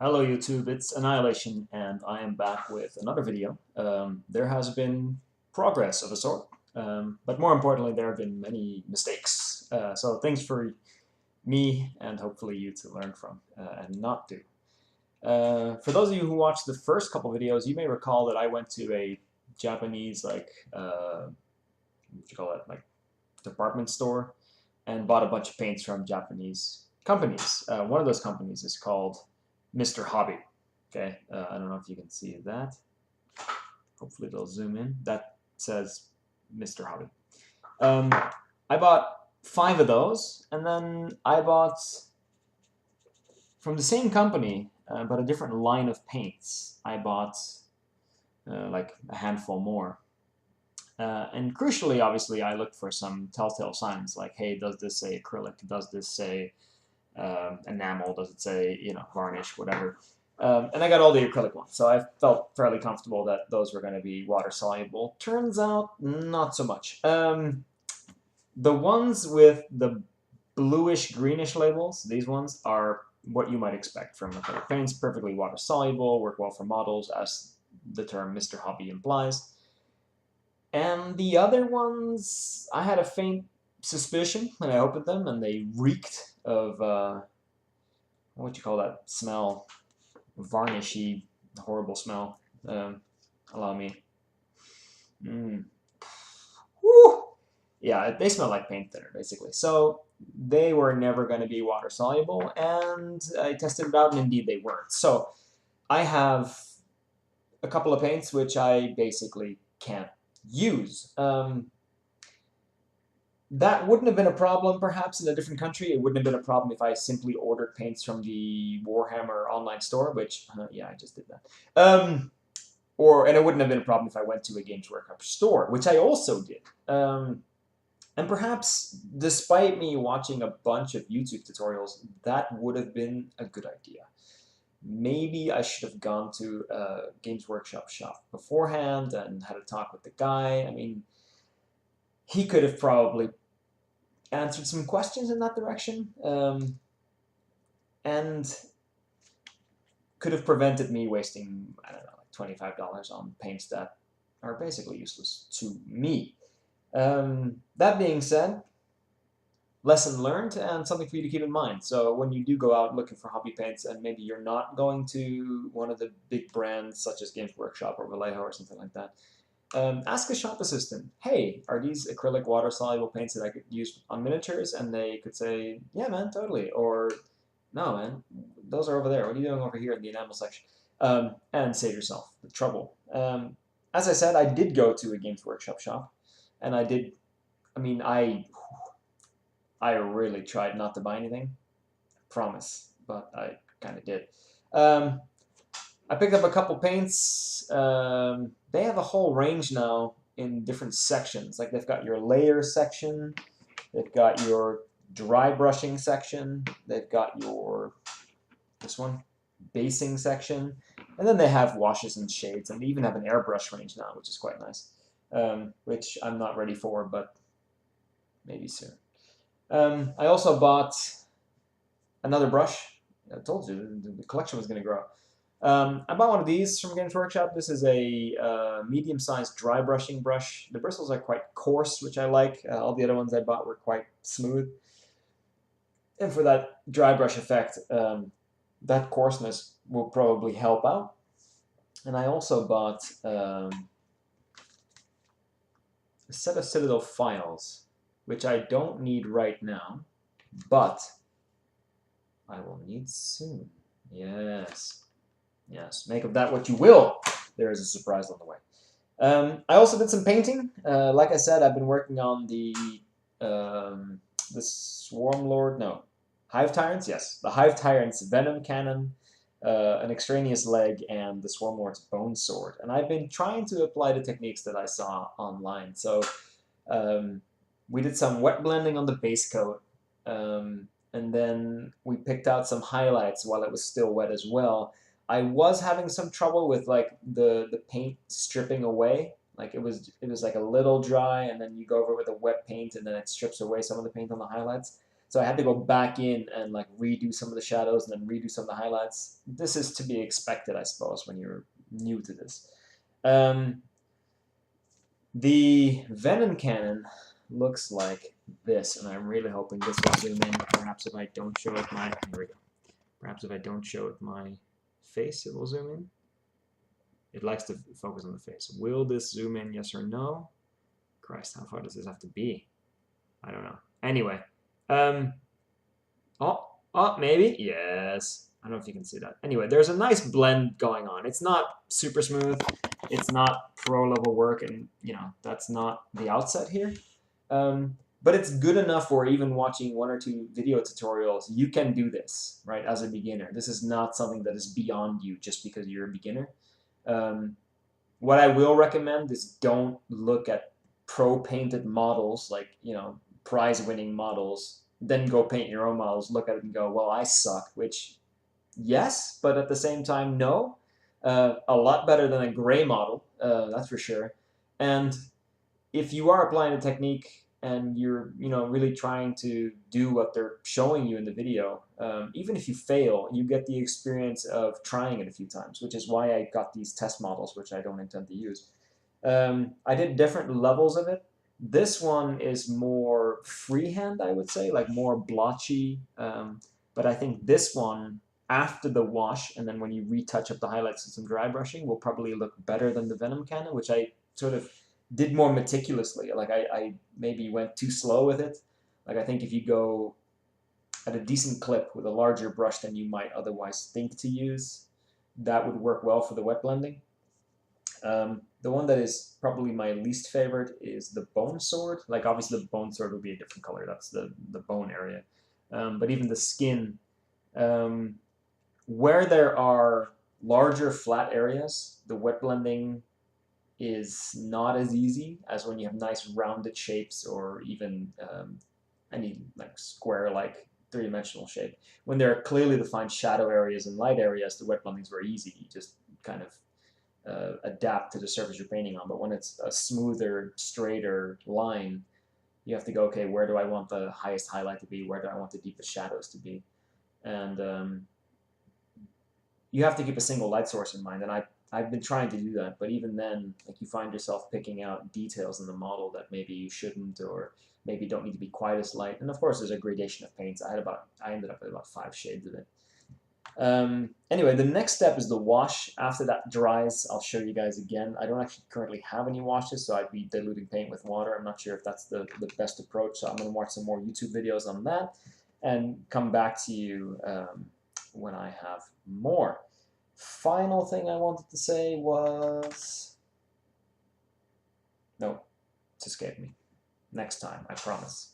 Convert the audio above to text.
Hello YouTube, it's Annihilation and I am back with another video. There has been progress of a sort, but more importantly there have been many mistakes. So things for me and hopefully you to learn from and not do. For those of you who watched the first couple videos, you may recall that I went to a Japanese what you call it, like department store and bought a bunch of paints from Japanese companies. One of those companies is called Mr. Hobby. Okay, I don't know if you can see that. Hopefully it'll zoom in. That says Mr. Hobby. I bought 5 of those, and then I bought from the same company, but a different line of paints. I bought like a handful more. And crucially, obviously, I looked for some telltale signs, like, hey, does this say acrylic? Does this say enamel? Does it say, varnish, whatever? And I got all the acrylic ones, so I felt fairly comfortable that those were going to be water soluble. Turns out, not so much. The ones with the bluish greenish labels, these ones are what you might expect from acrylic paints, perfectly water soluble, work well for models, as the term Mr. Hobby implies. And the other ones, I had a faint suspicion when I opened them, and they reeked of what you call that smell? Varnishy, horrible smell. Allow me. Woo! Yeah, they smell like paint thinner, basically. So they were never going to be water soluble, and I tested it out, and indeed they weren't. So I have a couple of paints which I basically can't use. That wouldn't have been a problem, perhaps, in a different country. It wouldn't have been a problem if I simply ordered paints from the Warhammer online store, which, yeah, I just did that. And it wouldn't have been a problem if I went to a Games Workshop store, which I also did. And perhaps, despite me watching a bunch of YouTube tutorials, that would have been a good idea. Maybe I should have gone to a Games Workshop shop beforehand and had a talk with the guy. I mean, he could have probably answered some questions in that direction, and could have prevented me wasting, I don't know, like $25 on paints that are basically useless to me. That being said, lesson learned and something for you to keep in mind. So when you do go out looking for hobby paints and maybe you're not going to one of the big brands such as Games Workshop or Vallejo or something like that, ask a shop assistant, hey, are these acrylic water-soluble paints that I could use on miniatures? And they could say, yeah, man, totally. Or, no, man, those are over there. What are you doing over here in the enamel section? And save yourself the trouble. As I said, I did go to a Games Workshop shop, and I really tried not to buy anything. Promise, but I kind of did. I picked up a couple paints. They have a whole range now in different sections. Like they've got your layer section, they've got your dry brushing section, they've got your, this one, basing section, and then they have washes and shades, and they even have an airbrush range now, which is quite nice, which I'm not ready for, but maybe soon. I also bought another brush. I told you the collection was going to grow. I bought one of these from Games Workshop. This is a medium-sized dry brushing brush. The bristles are quite coarse, which I like. All the other ones I bought were quite smooth. And for that dry brush effect, that coarseness will probably help out. And I also bought a set of Citadel files, which I don't need right now, but I will need soon. Yes. Yes, make of that what you will. There is a surprise on the way. I also did some painting. Like I said, I've been working on the Swarm Lord, no, Hive Tyrants, yes. The Hive Tyrants Venom Cannon, an extraneous leg, and the Swarm Lord's Bone Sword. And I've been trying to apply the techniques that I saw online. So we did some wet blending on the base coat, and then we picked out some highlights while it was still wet as well. I was having some trouble with like the paint stripping away. Like it was like a little dry, and then you go over it with a wet paint, and then it strips away some of the paint on the highlights. So I had to go back in and like redo some of the shadows and then redo some of the highlights. This is to be expected, I suppose, when you're new to this. The Venom cannon looks like this, and I'm really hoping this will zoom in. Perhaps if I don't show it my, here we go. Perhaps if I don't show it my face, it will zoom in. It likes to focus on the face. Will this zoom in, yes or no? Christ, how far does this have to be? I don't know. Anyway, maybe, yes. I don't know if you can see that. Anyway, there's a nice blend going on. It's not super smooth. It's not pro level work, and you know that's not the outset here. But it's good enough for even watching 1 or 2 video tutorials. You can do this, right, as a beginner. This is not something that is beyond you just because you're a beginner. What I will recommend is don't look at pro-painted models, like, you know, prize-winning models, then go paint your own models, look at it and go, well, I suck, which, yes, but at the same time, no. A lot better than a gray model, that's for sure. And if you are applying a technique and you're, you know, really trying to do what they're showing you in the video, even if you fail, you get the experience of trying it a few times, which is why I got these test models, which I don't intend to use. I did different levels of it. This one is more freehand, I would say, like more blotchy. But I think this one, after the wash, and then when you retouch up the highlights with some dry brushing, will probably look better than the Venom cannon, which I sort of did more meticulously. Like I maybe went too slow with it. Like I think if you go at a decent clip with a larger brush than you might otherwise think to use, that would work well for the wet blending. The one that is probably my least favorite is the bone sword. Like obviously the bone sword would be a different color. That's the bone area. But even the skin, where there are larger flat areas, the wet blending is not as easy as when you have nice rounded shapes or even any like square-like three-dimensional shape. When there are clearly defined shadow areas and light areas, the wet blending is very easy. You just kind of adapt to the surface you're painting on. But when it's a smoother, straighter line, you have to go, okay, where do I want the highest highlight to be? Where do I want the deepest shadows to be? And you have to keep a single light source in mind. And I've been trying to do that, but even then, like you find yourself picking out details in the model that maybe you shouldn't, or maybe don't need to be quite as light. And of course, there's a gradation of paints. I ended up with about 5 shades of it. Anyway, the next step is the wash. After that dries, I'll show you guys again. I don't actually currently have any washes, so I'd be diluting paint with water. I'm not sure if that's the best approach, so I'm going to watch some more YouTube videos on that and come back to you when I have more. Final thing I wanted to say was... No, it's escaped me. Next time, I promise.